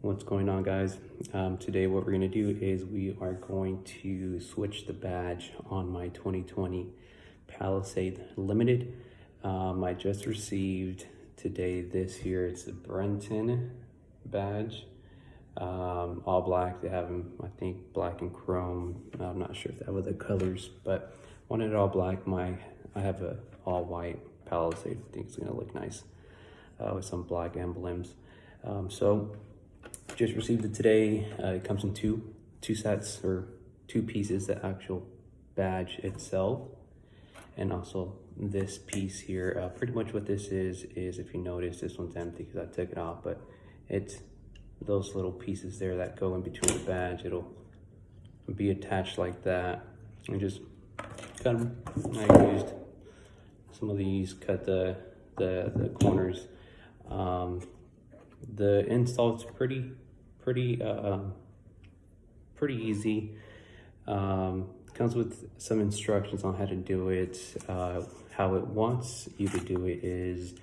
What's going on, guys? Today what we're going to do is we are going to switch the badge on my 2020 Palisade Limited. I just received today this here. It's a Brenthon badge, all black. They have them, I think, black and chrome. I'm not sure if they have other colors, but wanted it all black. I have a all white Palisade. I think it's going to look nice with some black emblems. So just received it today. It comes in two sets, or two pieces, the actual badge itself, and also this piece here. Pretty much what this is if you notice, this one's empty because I took it off, but it's those little pieces there that go in between the badge. It'll be attached like that, and just cut them. I used some of these, cut the corners. The install is pretty easy. Comes with some instructions on how to do it. How it wants you to do it is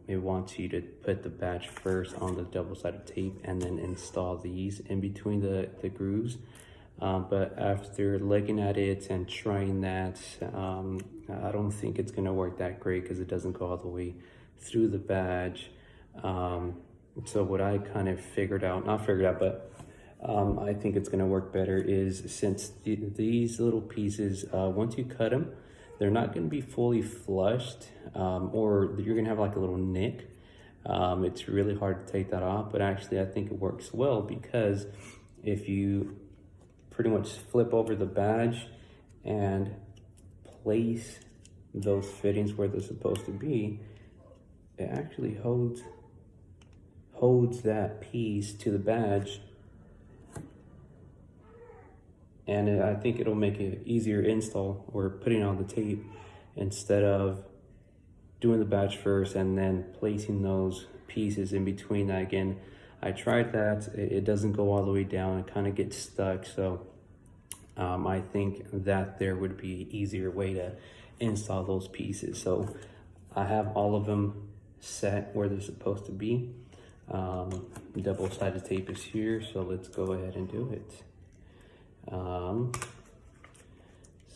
it wants you to put the badge first on the double-sided tape and then install these in between the grooves. But after looking at it and trying that, I don't think it's going to work that great because it doesn't go all the way through the badge. So what I kind of but I think it's going to work better is, since these little pieces, once you cut them, they're not going to be fully flushed, or you're going to have like a little nick. It's really hard to take that off, but actually I think it works well, because if you pretty much flip over the badge and place those fittings where they're supposed to be, it actually holds that piece to the badge, and I think it'll make it easier install, or putting on the tape, instead of doing the badge first and then placing those pieces in between that. Again, I tried that, it doesn't go all the way down, it kind of gets stuck. So I think that there would be an easier way to install those pieces. So I have all of them set where they're supposed to be. Double-sided tape is here, so let's go ahead and do it.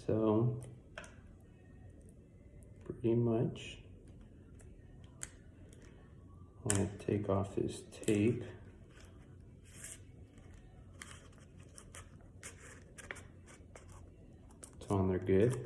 So pretty much I'm going to take off this tape. It's on there good.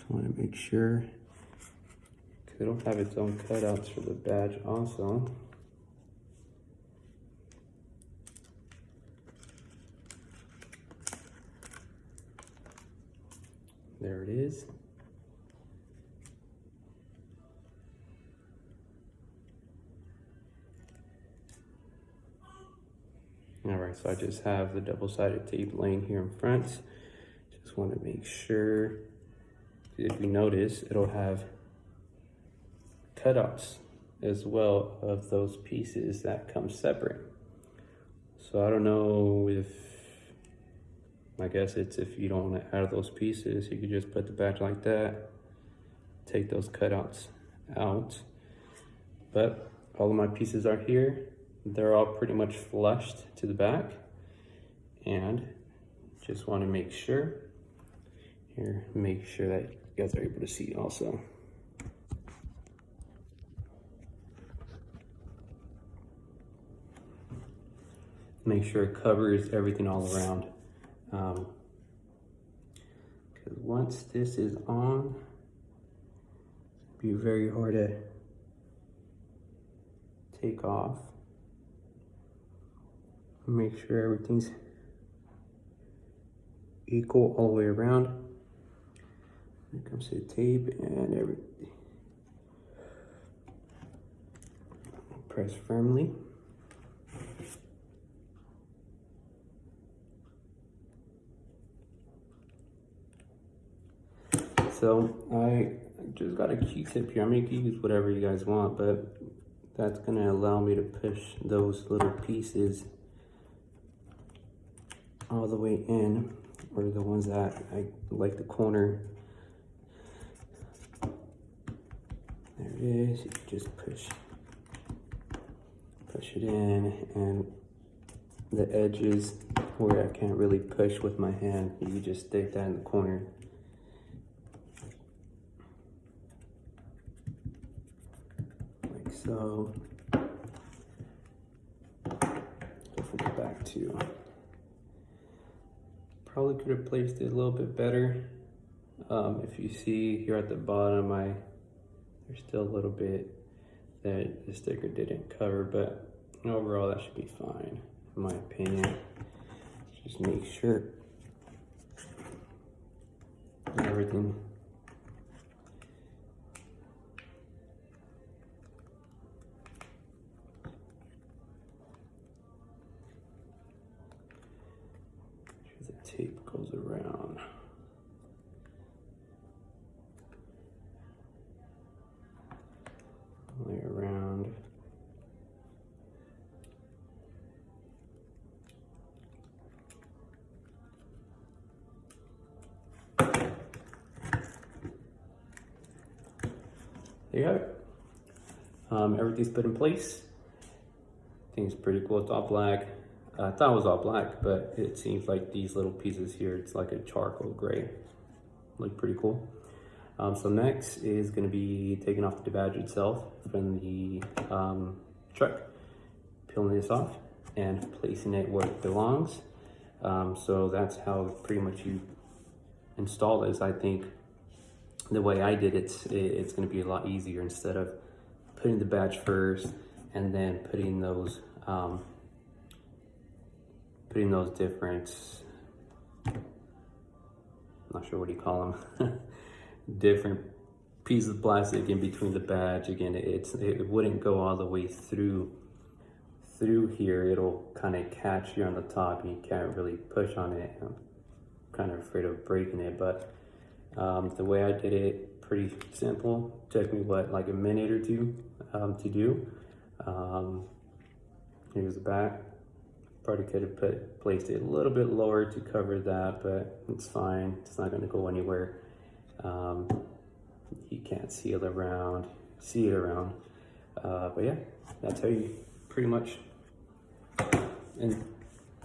Want to make sure, because it'll have its own cutouts for the badge also. There it is. All right, so I just have the double-sided tape laying here in front. Just want to make sure. If you notice, it'll have cutouts as well of those pieces that come separate. So I don't know if, I guess it's, if you don't want to add those pieces, you could just put the badge like that, take those cutouts out. But all of my pieces are here. They're all pretty much flushed to the back, and just want to make sure here, make sure that you guys are able to see also. Make sure it covers everything all around. Because once this is on, it'll be very hard to take off. Make sure everything's equal all the way around. When it comes to the tape and everything, press firmly. So I just got a Q-tip here. I mean, you can use whatever you guys want, but that's gonna allow me to push those little pieces all the way in, or the ones that I like the corner. There it is. You just push it in, and the edges where I can't really push with my hand, you just stick that in the corner. Like so. Go from the back too. Probably could have placed it a little bit better. If you see here at the bottom, there's still a little bit that the sticker didn't cover, but overall that should be fine, in my opinion. Just make sure everything the tape goes around. All the way around. There you have it. Everything's put in place. I think it's pretty cool. It's all black. I thought it was all black, but it seems like these little pieces here, it's like a charcoal gray. Look pretty cool. So next is going to be taking off the badge itself from the truck, peeling this off and placing it where it belongs. So that's how pretty much you install this. I think the way I did it, it's going to be a lot easier instead of putting the badge first and then putting those different, I'm not sure what you call them, different pieces of plastic in between the badge. Again, it wouldn't go all the way through here. It'll kind of catch you on the top and you can't really push on it. I'm kind of afraid of breaking it, but the way I did it, pretty simple. Took me like a minute or two to do. Here's the back. Probably could have placed it a little bit lower to cover that, but it's fine. It's not going to go anywhere. You can't see it around. But yeah, that's how you pretty much and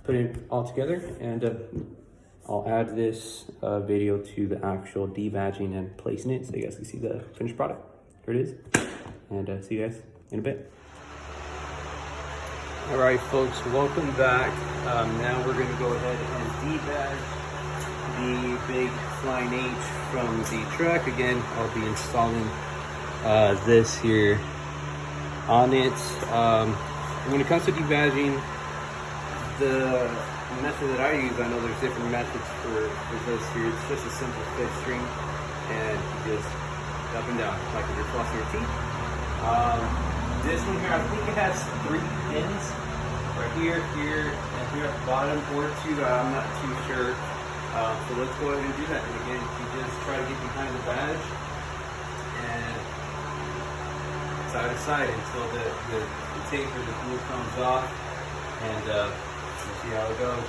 put it all together. And I'll add this video to the actual debadging and placing it so you guys can see the finished product. Here it is. And see you guys in a bit. All right, folks, welcome back. Now we're going to go ahead and debadge the big Flying H from the truck. Again, I'll be installing this here on it. When it comes to debadging, the method that I use, I know there's different methods for this here. It's just a simple fit string, and you just up and down like if you're flossing your teeth. This one here, I think it has 3 pins right here, here, and here at the bottom, or 2. I'm not too sure. So let's go ahead and do that. And again, you just try to get behind the badge and side to side until the tape or the glue comes off, and we'll see how it goes.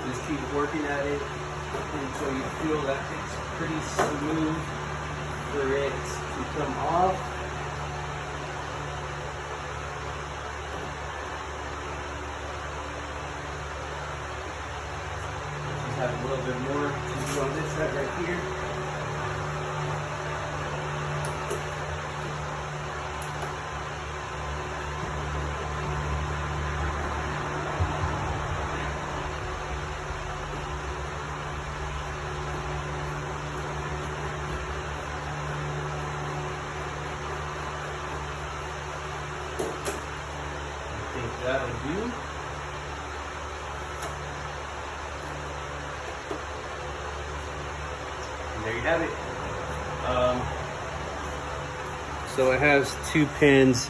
Just keep working at it until you feel that it's pretty smooth for it to come off. Just have a little bit more to do on this side right here. And there you have it. So it has 2 pins,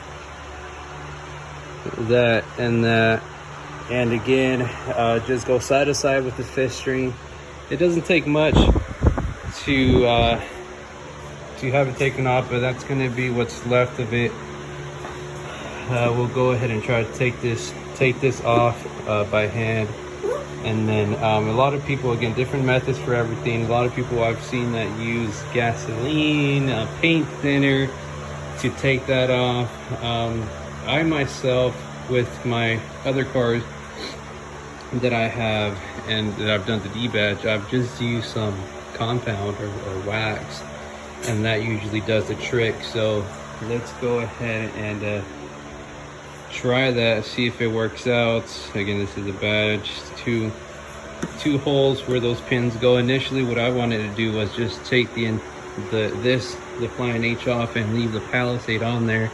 that and that, and again, just go side to side with the fifth string. It doesn't take much to have it taken off, but that's going to be what's left of it. We'll go ahead and try to take this off by hand. And then a lot of people, again, different methods for everything. A lot of people I've seen that use gasoline, paint thinner to take that off. I myself, with my other cars that I have and that I've done the D badge, I've just used some compound or wax, and that usually does the trick. So let's go ahead and try that, see if it works out. Again, this is a badge, two holes where those pins go. Initially, what I wanted to do was just take the flying H off and leave the Palisade on there.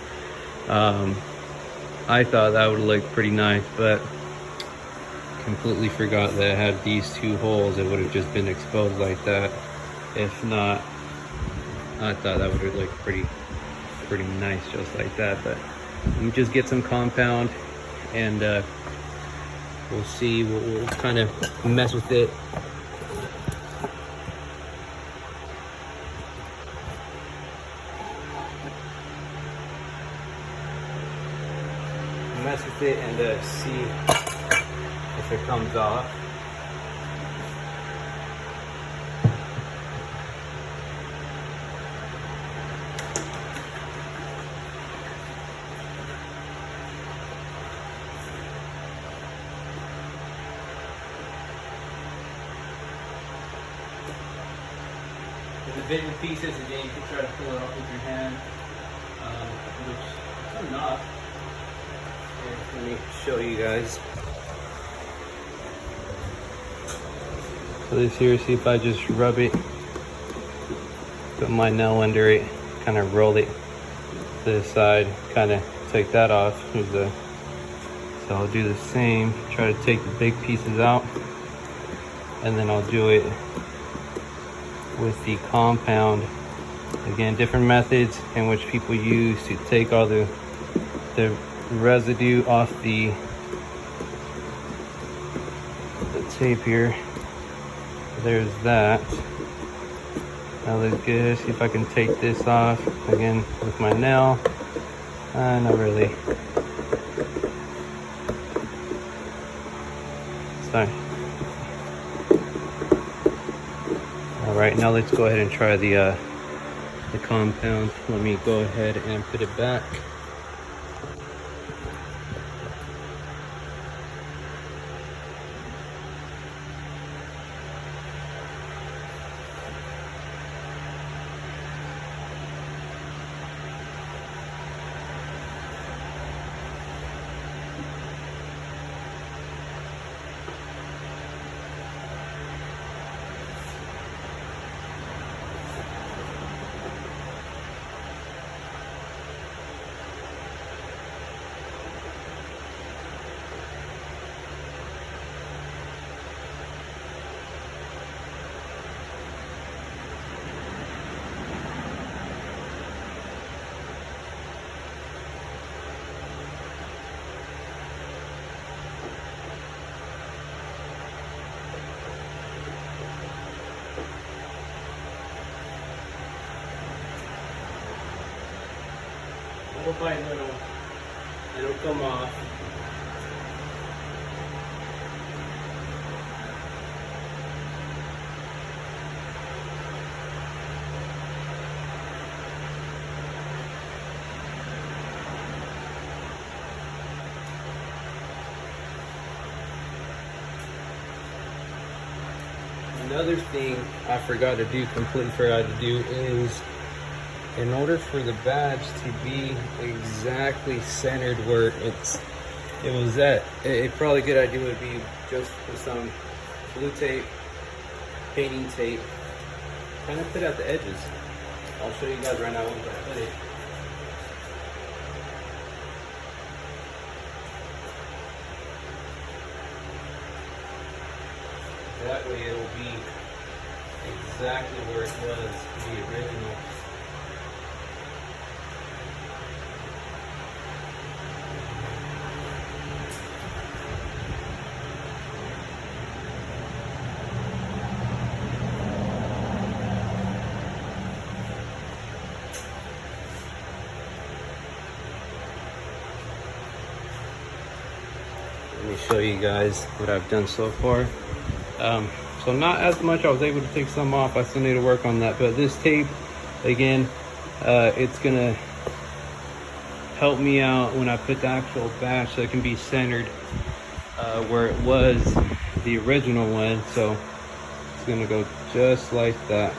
I thought that would look pretty nice, but completely forgot that it had these 2 holes. It would have just been exposed like that. If not, I thought that would have looked pretty nice just like that. But let me just get some compound, and we'll see. We'll kind of mess with it. Mess with it and see if it comes off. The bigger pieces, again, you can try to pull it off with your hand, which I'm not. Here, let me show you guys. So this here, see if I just rub it, put my nail under it, kind of roll it to the side, kind of take that off. So I'll do the same, try to take the big pieces out, and then I'll do it with the compound. Again, different methods in which people use to take all the residue off the tape here. There's that. That looks good. See if I can take this off again with my nail. Not really. Sorry. All right, now let's go ahead and try the compound. Let me go ahead and put it back. Little by little, it'll come off. Another thing I forgot to do, completely forgot to do, is in order for the badge to be exactly centered where it was at, a probably good idea would be just with some blue tape, painting tape, kind of put out the edges. I'll show you guys right now once I put it. That way it'll be exactly where it was, the original. Let me show you guys what I've done so far. So not as much. I was able to take some off. I still need to work on that. But this tape, again, it's gonna help me out when I put the actual badge so it can be centered where it was the original one. So it's gonna go just like that.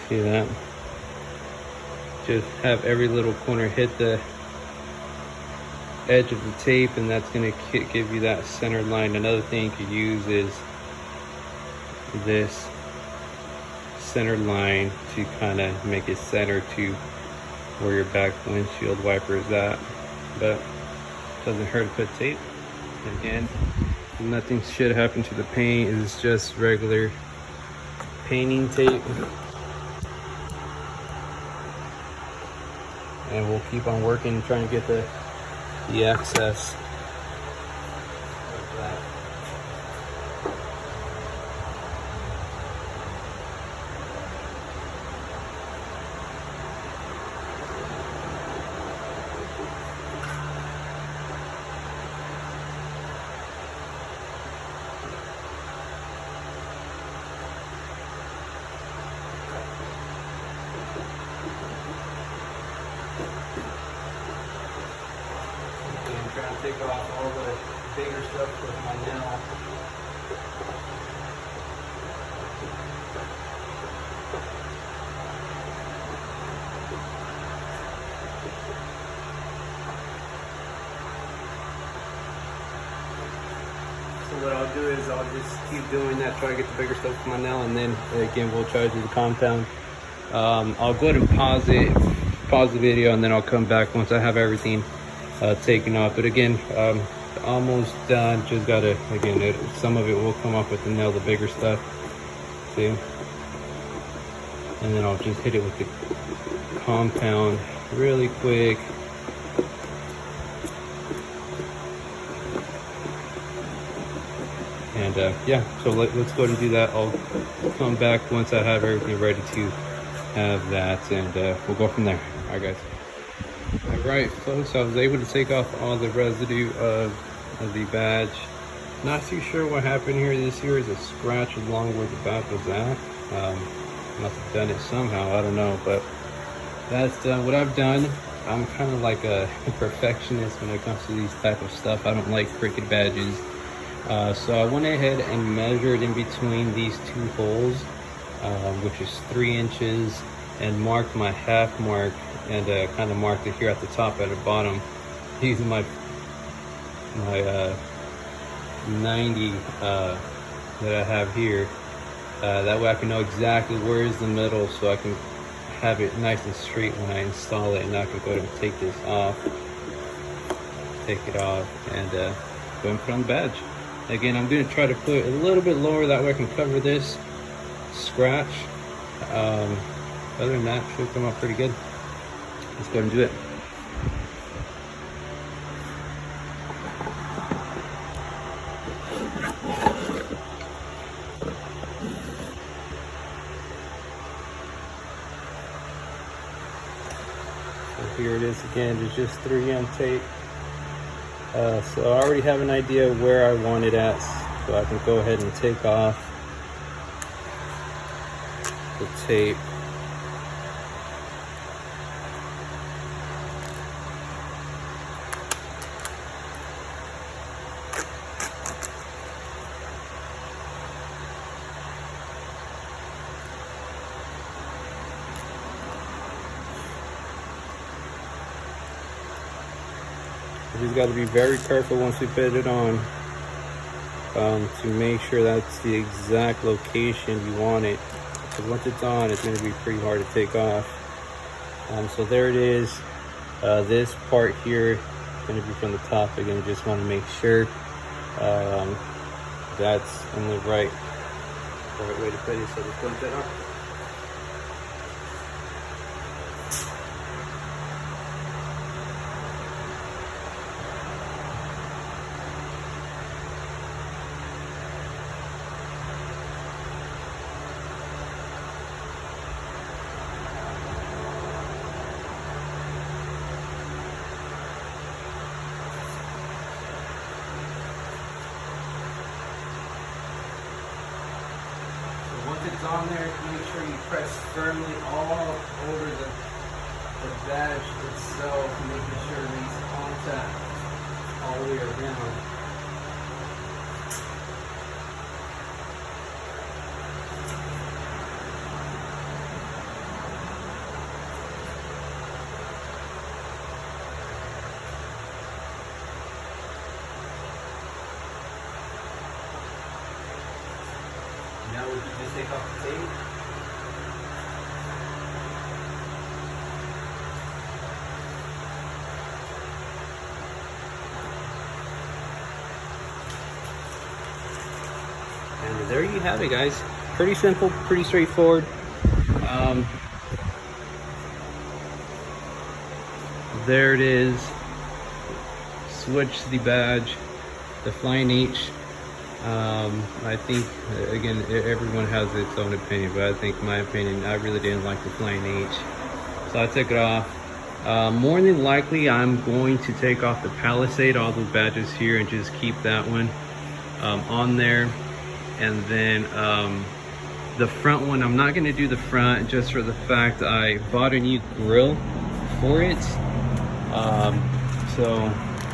See that? Just have every little corner hit the edge of the tape, and that's going to give you that center line. Another thing you could use is this center line to kind of make it center to where your back windshield wiper is at, but it doesn't hurt to put tape. Again, nothing should happen to the paint. It's just regular painting tape, and we'll keep on working trying to get the excess of that. I'm trying to take off all the bigger stuff with my nail. So what I'll do is I'll just keep doing that, try to get the bigger stuff with my nail, and then again we'll try to do the compound. I'll go ahead and pause the video, and then I'll come back once I have everything taken off. But again, almost done. Just gotta, again, some of it will come off with the nail, the bigger stuff. See? And then I'll just hit it with the compound really quick. And yeah, so let's go ahead and do that. I'll come back once I have everything ready to have that, and we'll go from there. All right, guys. All right, folks, I was able to take off all the residue of the badge. Not too sure what happened here. This here is a scratch along where the badge was at. Must have done it somehow, I don't know, but that's what I've done. I'm kind of like a perfectionist when it comes to these type of stuff. I don't like crooked badges. So I went ahead and measured in between these two holes, which is 3 inches, and marked my half mark, and kind of marked it here at the top at the bottom using my 90 that I have here. That way I can know exactly where is the middle, so I can have it nice and straight when I install it. And I can go ahead and take this off, take it off, and go and put on the badge. Again, I'm going to try to put it a little bit lower, that way I can cover this scratch. Other than that, it should come out pretty good. Let's go ahead and do it. So here it is again, it's just 3M tape. So I already have an idea where I want it at, so I can go ahead and take off the tape. You just got to be very careful once we put it on, to make sure that's the exact location you want it. Because once it's on, it's going to be pretty hard to take off. So there it is. This part here is going to be from the top. Again, just want to make sure that that's in the right way to put it. So let's punch that up. Once it's on there, make sure you press firmly all over the badge itself, making sure it makes contact all the way around. Now we can just take off the tape. And there you have it, guys. Pretty simple, pretty straightforward. There it is. Switch the badge, the Flying H. I think, again, everyone has its own opinion, but I think my opinion, I really didn't like the Flying H. So I took it off. More than likely, I'm going to take off the Palisade, all the badges here, and just keep that one on there. And then the front one, I'm not going to do the front just for the fact I bought a new grill for it. So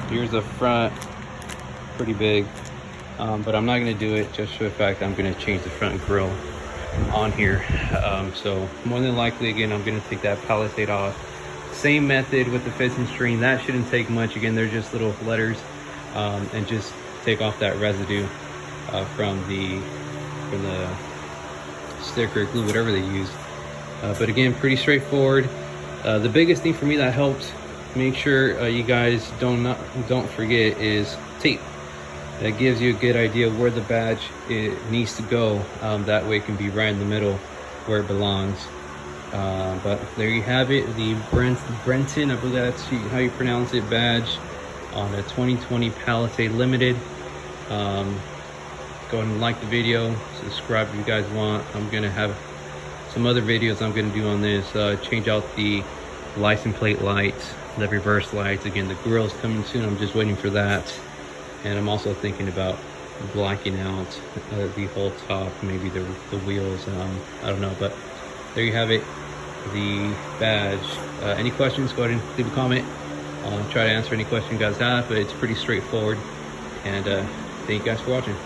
here's the front, pretty big. But I'm not going to do it just for the fact I'm going to change the front grille on here. So more than likely, again, I'm going to take that Palisade off. Same method with the piston string. That shouldn't take much. Again, they're just little letters. And just take off that residue from the sticker, glue, whatever they use. But again, pretty straightforward. The biggest thing for me that helps make sure you guys don't forget is tape. That gives you a good idea where the badge needs to go. That way it can be right in the middle where it belongs. But there you have it, the Brenthon, I believe that's how you pronounce it, badge on a 2020 Palisade Limited. Go ahead and like the video, subscribe if you guys want. I'm gonna have some other videos I'm gonna do on this. Change out the license plate lights, the reverse lights. Again, the grille's coming soon. I'm just waiting for that. And I'm also thinking about blacking out the whole top, maybe the wheels. I don't know, but there you have it, the badge. Any questions, go ahead and leave a comment. I'll try to answer any question you guys have, but it's pretty straightforward. And thank you guys for watching.